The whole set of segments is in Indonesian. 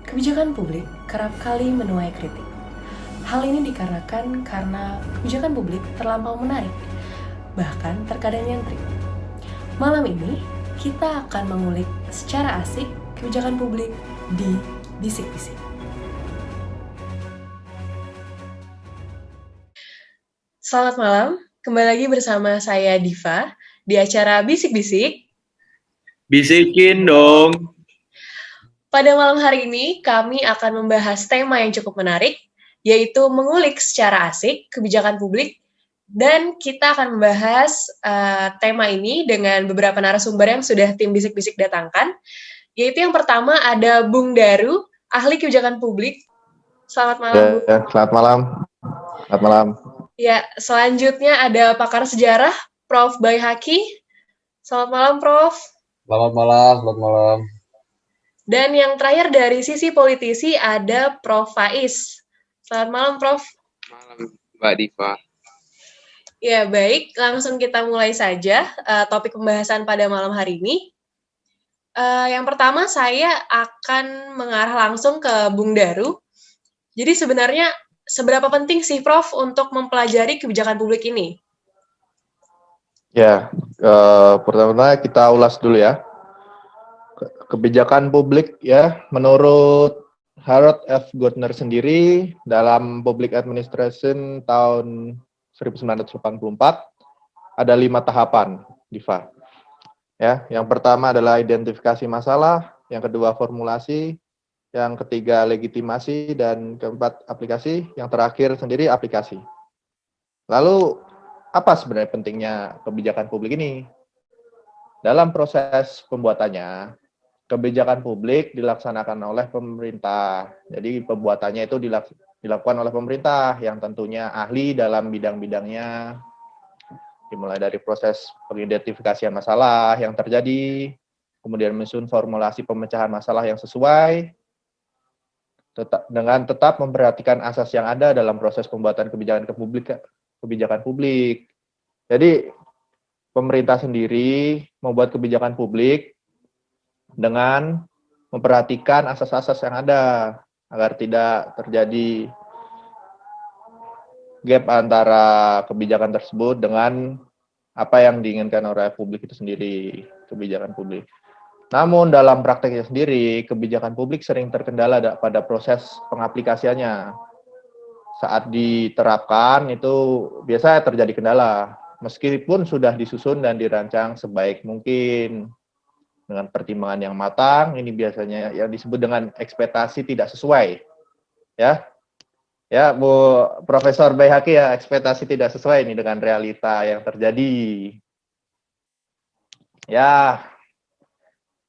Kebijakan publik kerap kali menuai kritik. Hal ini dikarenakan karena kebijakan publik terlampau menarik, bahkan terkadang nyentrik. Malam ini, kita akan mengulik secara asik kebijakan publik di Bisik-Bisik. Selamat malam, kembali lagi bersama saya Diva di acara Bisik-Bisik. Bisikin dong. Pada malam hari ini, kami akan membahas tema yang cukup menarik, yaitu mengulik secara asik kebijakan publik, dan kita akan membahas tema ini dengan beberapa narasumber yang sudah tim Bisik-Bisik datangkan, yaitu yang pertama ada Bung Daru, ahli kebijakan publik. Selamat malam, Bung. Selamat malam. Selamat malam. Ya, selanjutnya ada pakar sejarah, Prof. Baihaqi. Selamat malam, Prof. Selamat malam, selamat malam. Dan yang terakhir dari sisi politisi ada Prof. Faiz. Selamat malam, Prof. Malam, Mbak Diva. Ya, baik. Langsung kita mulai saja topik pembahasan pada malam hari ini. Yang pertama, saya akan mengarah langsung ke Bung Daru. Jadi sebenarnya seberapa penting sih, Prof, untuk mempelajari kebijakan publik ini? Ya, pertama kita ulas dulu ya. Kebijakan publik ya, menurut Harold F. Gardner sendiri dalam Public Administration tahun 1984 ada 5 tahapan, Diva. Ya, yang pertama adalah identifikasi masalah, yang kedua formulasi, yang ketiga legitimasi, dan keempat aplikasi, yang terakhir sendiri aplikasi. Lalu apa sebenarnya pentingnya kebijakan publik ini? Dalam proses pembuatannya, kebijakan publik dilaksanakan oleh pemerintah. Jadi pembuatannya itu dilakukan oleh pemerintah yang tentunya ahli dalam bidang-bidangnya. Dimulai dari proses pengidentifikasian masalah yang terjadi, kemudian menyusun formulasi pemecahan masalah yang sesuai, dengan tetap memperhatikan asas yang ada dalam proses pembuatan kebijakan publik. Jadi pemerintah sendiri membuat kebijakan publik dengan memperhatikan asas-asas yang ada agar tidak terjadi gap antara kebijakan tersebut dengan apa yang diinginkan oleh publik itu sendiri, kebijakan publik. Namun dalam prakteknya sendiri, kebijakan publik sering terkendala pada proses pengaplikasiannya. Saat diterapkan itu biasa terjadi kendala, meskipun sudah disusun dan dirancang sebaik mungkin. Dengan pertimbangan yang matang, ini biasanya yang disebut dengan ekspektasi tidak sesuai. Ya, Bu Profesor Baihaqi, ya, ekspektasi tidak sesuai ini dengan realita yang terjadi. Ya,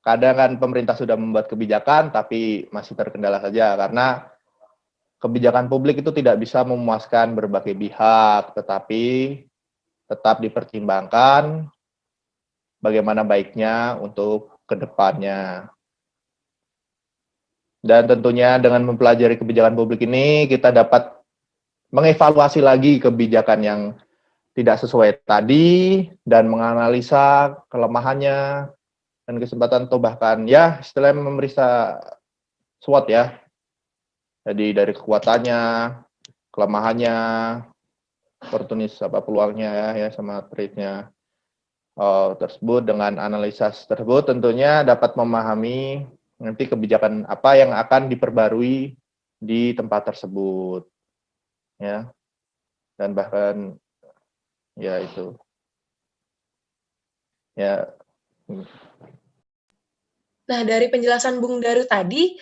kadang kan pemerintah sudah membuat kebijakan, tapi masih terkendala saja, karena kebijakan publik itu tidak bisa memuaskan berbagai pihak, tetapi tetap dipertimbangkan bagaimana baiknya untuk kedepannya. Dan tentunya dengan mempelajari kebijakan publik ini, kita dapat mengevaluasi lagi kebijakan yang tidak sesuai tadi, dan menganalisa kelemahannya, dan kesempatan atau bahkan ya istilahnya memeriksa SWOT ya. Jadi dari kekuatannya, kelemahannya, peluangnya ya sama trade-nya. Tersebut dengan analisa tersebut tentunya dapat memahami nanti kebijakan apa yang akan diperbarui di tempat tersebut, ya, dan bahkan ya itu ya. Nah, dari penjelasan Bung Daru tadi,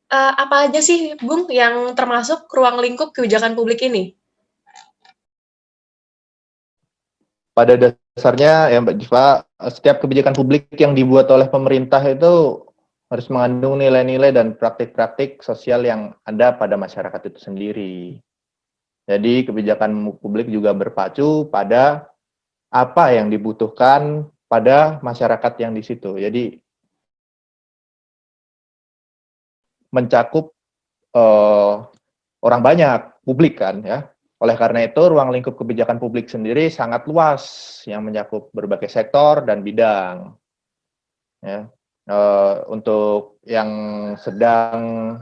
apa aja sih, Bung, yang termasuk ruang lingkup kebijakan publik ini? Pada dasarnya ya Mbak Diva, setiap kebijakan publik yang dibuat oleh pemerintah itu harus mengandung nilai-nilai dan praktik-praktik sosial yang ada pada masyarakat itu sendiri. Jadi kebijakan publik juga berpacu pada apa yang dibutuhkan pada masyarakat yang di situ. Jadi mencakup orang banyak, publik kan ya. Oleh karena itu, ruang lingkup kebijakan publik sendiri sangat luas yang mencakup berbagai sektor dan bidang. Ya. Untuk yang sedang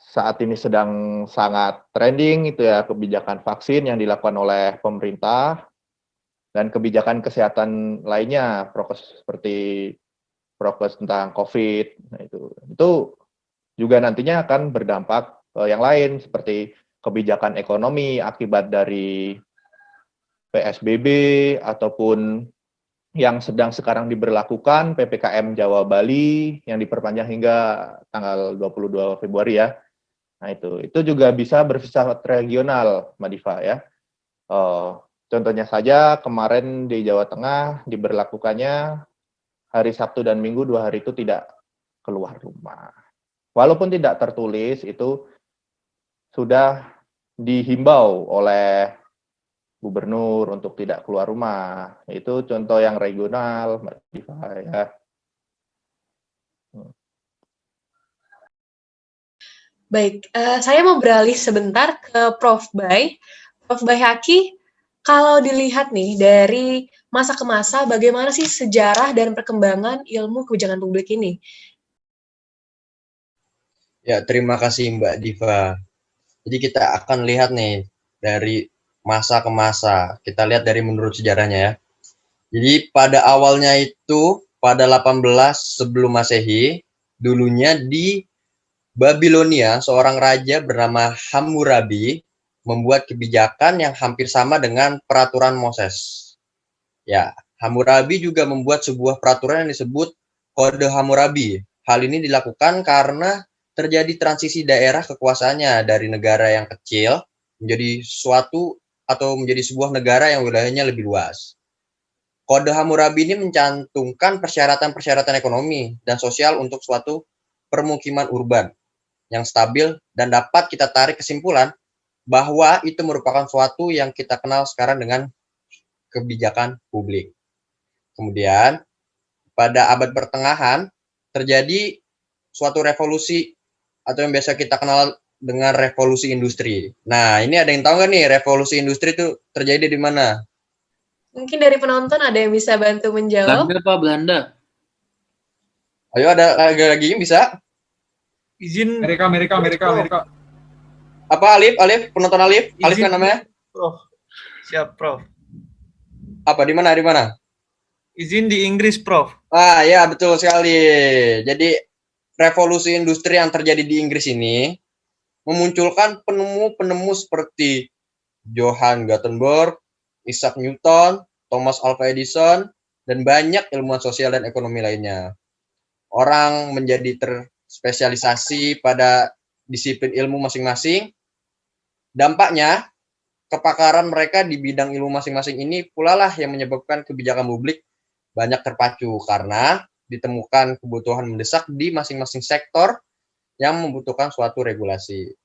saat ini sedang sangat trending itu ya kebijakan vaksin yang dilakukan oleh pemerintah dan kebijakan kesehatan lainnya, prokes seperti prokes tentang COVID. Nah, itu juga nantinya akan berdampak yang lain seperti kebijakan ekonomi akibat dari PSBB ataupun yang sedang sekarang diberlakukan PPKM Jawa Bali yang diperpanjang hingga tanggal 22 Februari ya. Nah, itu juga bisa bersifat regional, Mbak Diva ya. Contohnya saja kemarin di Jawa Tengah diberlakukannya hari Sabtu dan Minggu 2 hari itu tidak keluar rumah. Walaupun tidak tertulis, itu sudah dihimbau oleh gubernur untuk tidak keluar rumah. Itu contoh yang regional, Mbak Diva ya. Baik, saya mau beralih sebentar ke Prof. Bay. Prof. Bayhaki, kalau dilihat nih dari masa ke masa, bagaimana sih sejarah dan perkembangan ilmu kebijakan publik ini? Ya, terima kasih Mbak Diva. Jadi kita akan lihat nih dari masa ke masa. Kita lihat dari menurut sejarahnya ya. Jadi pada awalnya itu pada 18 sebelum Masehi, dulunya di Babilonia seorang raja bernama Hammurabi membuat kebijakan yang hampir sama dengan peraturan Moses. Ya, Hammurabi juga membuat sebuah peraturan yang disebut Kode Hammurabi. Hal ini dilakukan karena terjadi transisi daerah kekuasaannya dari negara yang kecil menjadi menjadi sebuah negara yang wilayahnya lebih luas. Kode Hammurabi ini mencantumkan persyaratan-persyaratan ekonomi dan sosial untuk suatu permukiman urban yang stabil dan dapat kita tarik kesimpulan bahwa itu merupakan suatu yang kita kenal sekarang dengan kebijakan publik. Kemudian pada abad pertengahan terjadi suatu revolusi atau yang biasa kita kenal dengan revolusi industri. Nah, ini ada yang tahu nggak nih revolusi industri itu terjadi di mana? Mungkin dari penonton ada yang bisa bantu menjawab? Belanda, Pak, Belanda. Ayo ada lagi yang bisa? Izin. Amerika. Apa Alif? Penonton Alif? Izin, Alif kan namanya? Prof. Siap, Prof. Apa di mana? Izin di Inggris, Prof. Ah, ya betul sekali. Jadi revolusi industri yang terjadi di Inggris ini memunculkan penemu-penemu seperti Johann Gutenberg, Isaac Newton, Thomas Alva Edison, dan banyak ilmuwan sosial dan ekonomi lainnya. Orang menjadi terspesialisasi pada disiplin ilmu masing-masing. Dampaknya, kepakaran mereka di bidang ilmu masing-masing ini pula lah yang menyebabkan kebijakan publik banyak terpacu karena ditemukan kebutuhan mendesak di masing-masing sektor yang membutuhkan suatu regulasi.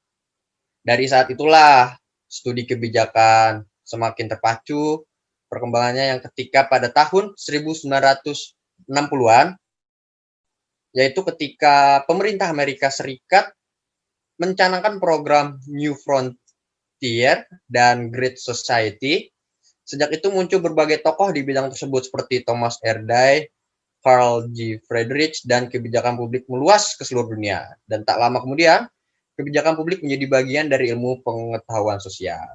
Dari saat itulah studi kebijakan semakin terpacu, perkembangannya yang ketika pada tahun 1960-an, yaitu ketika pemerintah Amerika Serikat mencanangkan program New Frontier dan Great Society. Sejak itu muncul berbagai tokoh di bidang tersebut seperti Thomas R. Dye, Carl G. Friedrich, dan kebijakan publik meluas ke seluruh dunia. Dan tak lama kemudian, kebijakan publik menjadi bagian dari ilmu pengetahuan sosial.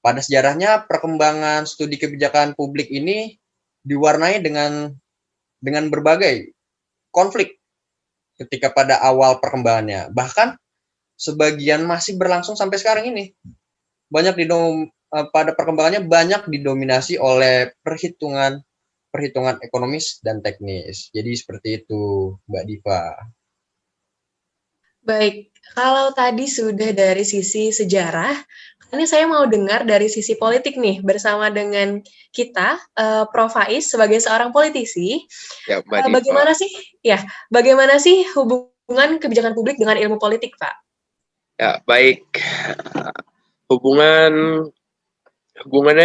Pada sejarahnya, perkembangan studi kebijakan publik ini diwarnai dengan berbagai konflik ketika pada awal perkembangannya. Bahkan sebagian masih berlangsung sampai sekarang ini. Pada perkembangannya banyak didominasi oleh perhitungan ekonomis dan teknis. Jadi seperti itu, Mbak Diva. Baik, kalau tadi sudah dari sisi sejarah, ini saya mau dengar dari sisi politik nih, bersama dengan kita, Prof. Faiz sebagai seorang politisi. Ya, Mbak Diva. Bagaimana sih hubungan kebijakan publik dengan ilmu politik, Pak? Ya, baik. Hubungannya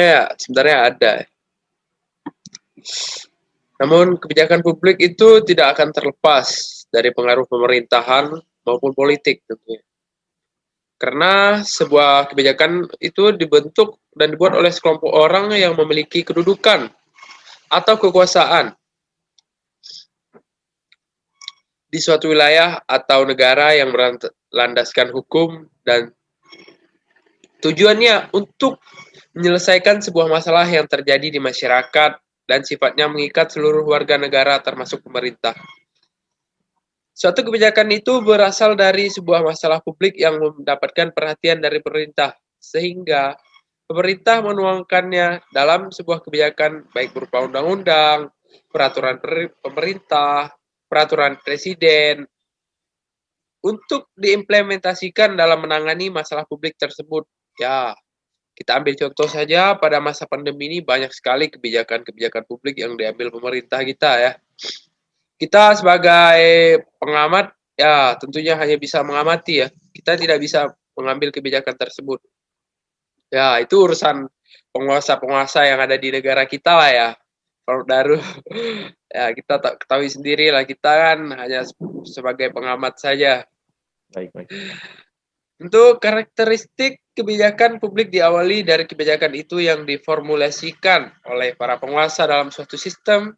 ya sebenarnya ada. Namun kebijakan publik itu tidak akan terlepas dari pengaruh pemerintahan maupun politik tentunya. Karena sebuah kebijakan itu dibentuk dan dibuat oleh sekelompok orang yang memiliki kedudukan atau kekuasaan di suatu wilayah atau negara yang berlandaskan hukum dan tujuannya untuk menyelesaikan sebuah masalah yang terjadi di masyarakat dan sifatnya mengikat seluruh warga negara termasuk pemerintah. Suatu kebijakan itu berasal dari sebuah masalah publik yang mendapatkan perhatian dari pemerintah, sehingga pemerintah menuangkannya dalam sebuah kebijakan baik berupa undang-undang, peraturan pemerintah, peraturan presiden, untuk diimplementasikan dalam menangani masalah publik tersebut. Ya, kita ambil contoh saja pada masa pandemi ini banyak sekali kebijakan-kebijakan publik yang diambil pemerintah kita ya. Kita sebagai pengamat ya tentunya hanya bisa mengamati ya. Kita tidak bisa mengambil kebijakan tersebut. Ya, itu urusan penguasa-penguasa yang ada di negara kita lah ya. Kalau Daru ya kita ketahui sendiri lah, kita kan hanya sebagai pengamat saja. Baik, baik. Untuk karakteristik kebijakan publik diawali dari kebijakan itu yang diformulasikan oleh para penguasa dalam suatu sistem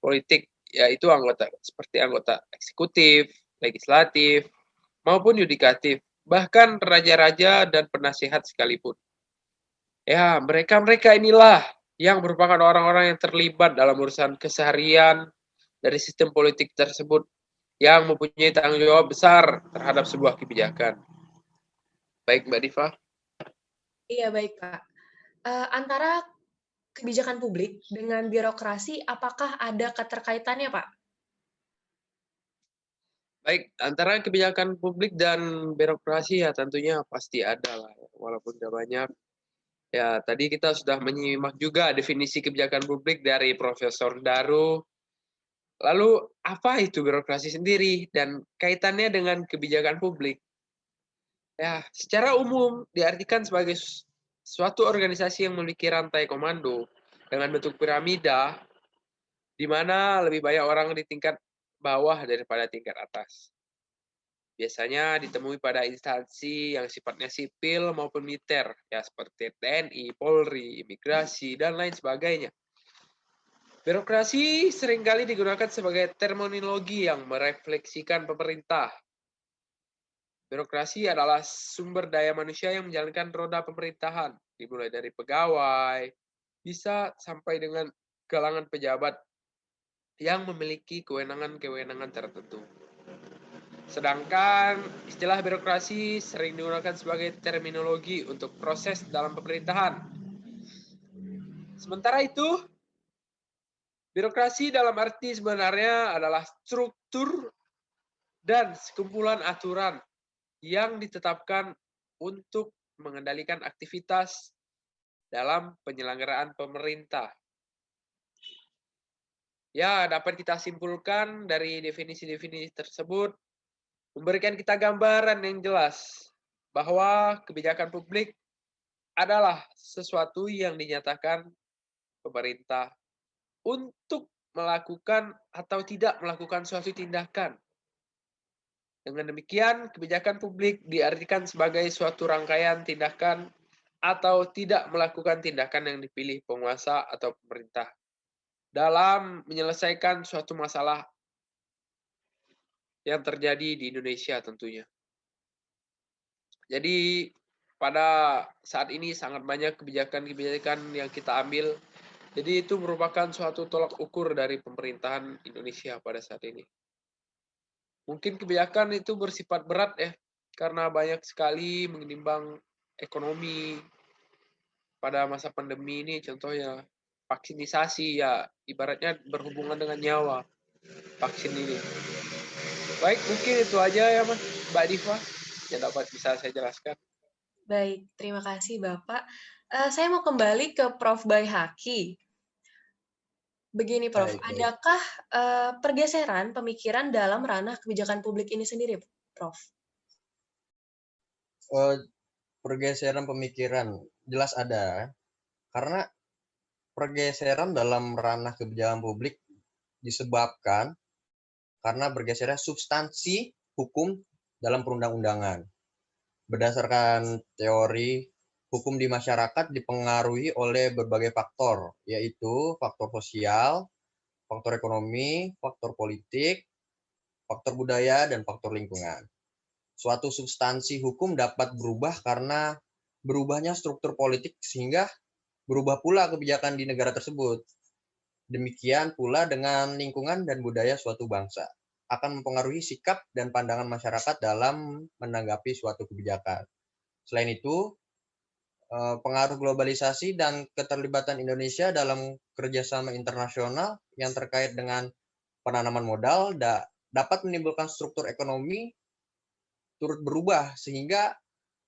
politik, yaitu seperti anggota eksekutif, legislatif, maupun yudikatif, bahkan raja-raja dan penasihat sekalipun. Ya, mereka-mereka inilah yang merupakan orang-orang yang terlibat dalam urusan keseharian dari sistem politik tersebut yang mempunyai tanggung jawab besar terhadap sebuah kebijakan. Baik, Mbak Diva. Iya, baik, Pak. Antara kebijakan publik dengan birokrasi, apakah ada keterkaitannya, Pak? Baik, antara kebijakan publik dan birokrasi ya tentunya pasti ada lah, walaupun tidak banyak. Ya, tadi kita sudah menyimak juga definisi kebijakan publik dari Profesor Daru. Lalu, apa itu birokrasi sendiri dan kaitannya dengan kebijakan publik? Ya, secara umum diartikan sebagai suatu organisasi yang memiliki rantai komando dengan bentuk piramida, di mana lebih banyak orang di tingkat bawah daripada tingkat atas. Biasanya ditemui pada instansi yang sifatnya sipil maupun militer, ya seperti TNI, Polri, imigrasi, dan lain sebagainya. Birokrasi seringkali digunakan sebagai terminologi yang merefleksikan pemerintah. Birokrasi adalah sumber daya manusia yang menjalankan roda pemerintahan, dimulai dari pegawai, bisa sampai dengan kalangan pejabat yang memiliki kewenangan-kewenangan tertentu. Sedangkan istilah birokrasi sering digunakan sebagai terminologi untuk proses dalam pemerintahan. Sementara itu, birokrasi dalam arti sebenarnya adalah struktur dan sekumpulan aturan yang ditetapkan untuk mengendalikan aktivitas dalam penyelenggaraan pemerintah. Ya, dapat kita simpulkan dari definisi-definisi tersebut, memberikan kita gambaran yang jelas bahwa kebijakan publik adalah sesuatu yang dinyatakan pemerintah untuk melakukan atau tidak melakukan suatu tindakan. Dengan demikian, kebijakan publik diartikan sebagai suatu rangkaian tindakan atau tidak melakukan tindakan yang dipilih penguasa atau pemerintah dalam menyelesaikan suatu masalah yang terjadi di Indonesia tentunya. Jadi pada saat ini sangat banyak kebijakan-kebijakan yang kita ambil. Jadi itu merupakan suatu tolak ukur dari pemerintahan Indonesia pada saat ini. Mungkin kebijakan itu bersifat berat ya, karena banyak sekali menimbang ekonomi pada masa pandemi ini, contohnya vaksinisasi ya, ibaratnya berhubungan dengan nyawa vaksin ini. Baik, mungkin itu aja ya Mbak Diva yang dapat bisa saya jelaskan. Baik, terima kasih Bapak. Saya mau kembali ke Prof. Baihaqi. Begini Prof, adakah pergeseran pemikiran dalam ranah kebijakan publik ini sendiri, Prof? Pergeseran pemikiran jelas ada, karena pergeseran dalam ranah kebijakan publik disebabkan karena bergesernya substansi hukum dalam perundang-undangan. Berdasarkan teori, hukum di masyarakat dipengaruhi oleh berbagai faktor, yaitu faktor sosial, faktor ekonomi, faktor politik, faktor budaya, dan faktor lingkungan. Suatu substansi hukum dapat berubah karena berubahnya struktur politik sehingga berubah pula kebijakan di negara tersebut. Demikian pula dengan lingkungan dan budaya suatu bangsa akan mempengaruhi sikap dan pandangan masyarakat dalam menanggapi suatu kebijakan. Selain itu, pengaruh globalisasi dan keterlibatan Indonesia dalam kerjasama internasional yang terkait dengan penanaman modal dapat menimbulkan struktur ekonomi turut berubah sehingga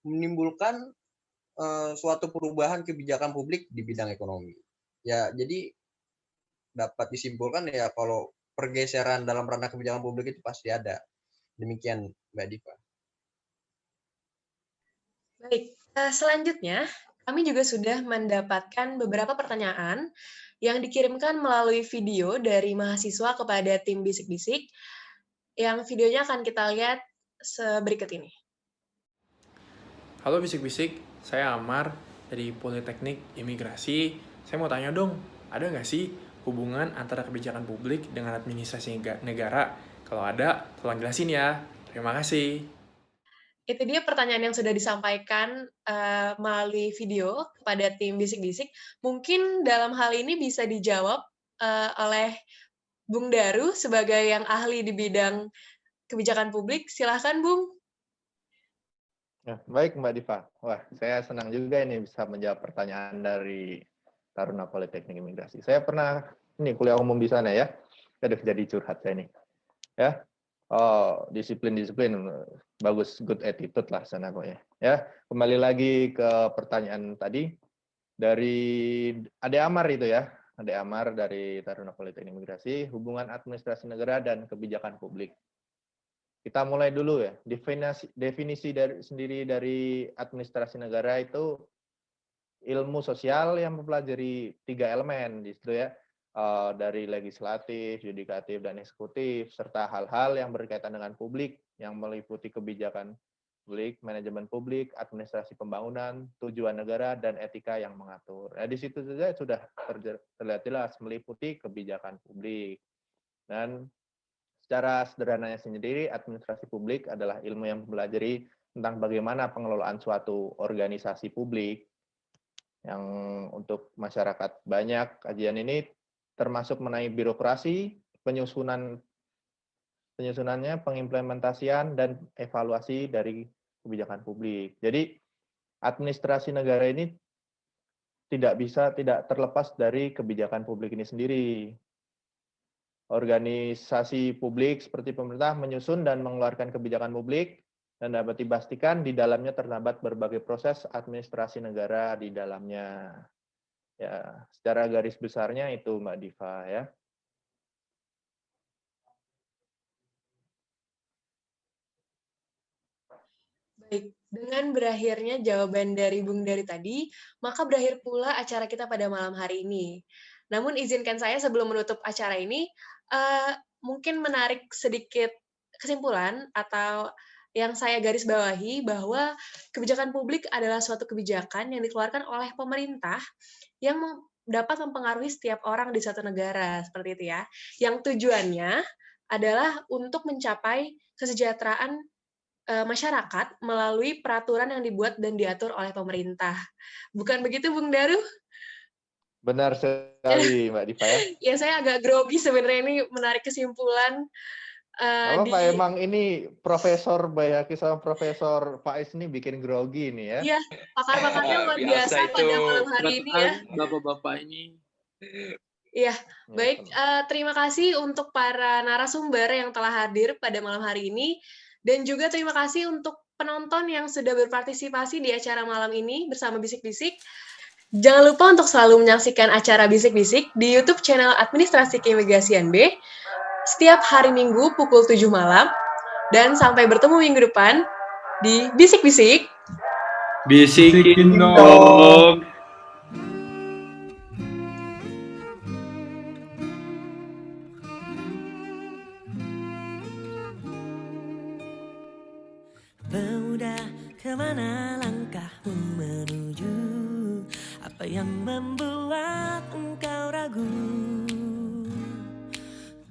menimbulkan suatu perubahan kebijakan publik di bidang ekonomi. Ya, jadi dapat disimpulkan ya kalau pergeseran dalam ranah kebijakan publik itu pasti ada. Demikian Mbak Diva. Baik, selanjutnya kami juga sudah mendapatkan beberapa pertanyaan yang dikirimkan melalui video dari mahasiswa kepada tim Bisik-Bisik, yang videonya akan kita lihat berikut ini. Halo Bisik-Bisik, saya Amar dari Politeknik Imigrasi. Saya mau tanya dong, ada nggak sih hubungan antara kebijakan publik dengan administrasi negara? Kalau ada, tolong jelasin ya. Terima kasih. Itu dia pertanyaan yang sudah disampaikan melalui video kepada tim Bisik-Bisik. Mungkin dalam hal ini bisa dijawab oleh Bung Daru sebagai yang ahli di bidang kebijakan publik. Silahkan, Bung. Ya, baik Mbak Diva. Wah, saya senang juga ini bisa menjawab pertanyaan dari Taruna Politeknik Imigrasi. Saya pernah kuliah umum di sana ya. Aduh, jadi curhat saya nih. Ya. Oh, disiplin bagus, good attitude lah sana kok ya. Ya, kembali lagi ke pertanyaan tadi dari Ade Amar itu ya. Ade Amar dari Taruna Politeknik Imigrasi, hubungan administrasi negara dan kebijakan publik. Kita mulai dulu ya. Definisi sendiri dari administrasi negara itu ilmu sosial yang mempelajari 3 elemen di situ ya. Dari legislatif, yudikatif, dan eksekutif, serta hal-hal yang berkaitan dengan publik, yang meliputi kebijakan publik, manajemen publik, administrasi pembangunan, tujuan negara, dan etika yang mengatur. Nah, di situ saja sudah terlihat jelas meliputi kebijakan publik. Dan secara sederhananya sendiri, administrasi publik adalah ilmu yang mempelajari tentang bagaimana pengelolaan suatu organisasi publik yang untuk masyarakat banyak. Kajian ini termasuk mengenai birokrasi, penyusunannya, pengimplementasian, dan evaluasi dari kebijakan publik. Jadi, administrasi negara ini tidak terlepas dari kebijakan publik ini sendiri. Organisasi publik seperti pemerintah menyusun dan mengeluarkan kebijakan publik, dan dapat dipastikan di dalamnya terdapat berbagai proses administrasi negara di dalamnya. Ya, secara garis besarnya itu Mbak Diva ya. Baik, dengan berakhirnya jawaban dari Bung Dari tadi, maka berakhir pula acara kita pada malam hari ini. Namun izinkan saya sebelum menutup acara ini, mungkin menarik sedikit kesimpulan atau yang saya garis bawahi bahwa kebijakan publik adalah suatu kebijakan yang dikeluarkan oleh pemerintah yang dapat mempengaruhi setiap orang di suatu negara, seperti itu ya. Yang tujuannya adalah untuk mencapai kesejahteraan masyarakat melalui peraturan yang dibuat dan diatur oleh pemerintah. Bukan begitu, Bung Daru? Benar sekali, Mbak Diva ya. Ya, saya agak grogi sebenarnya ini menarik kesimpulan. Emang ini Profesor Bayaki sama Profesor Faiz ini bikin grogi nih ya. Iya, pakar-pakarnya luar biasa pada malam hari ini ya. Bapak-bapak ini. Iya, baik. Terima kasih untuk para narasumber yang telah hadir pada malam hari ini. Dan juga terima kasih untuk penonton yang sudah berpartisipasi di acara malam ini bersama Bisik-Bisik. Jangan lupa untuk selalu menyaksikan acara Bisik-Bisik di YouTube channel Administrasi Keimigrasian B setiap hari Minggu pukul 7 malam. Dan sampai bertemu minggu depan di Bisik-Bisik. Bisikin dong. Pemuda, kemana langkahmu menuju? Apa yang membuat engkau ragu?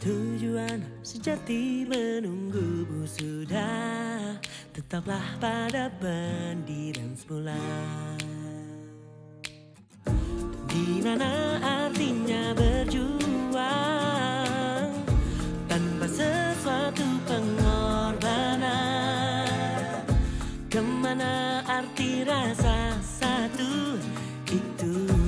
Tujuan sejati menunggumu sudah. Tetaplah pada pendirian semula. Di mana artinya berjuang tanpa sesuatu pengorbanan? Kemana arti rasa satu itu?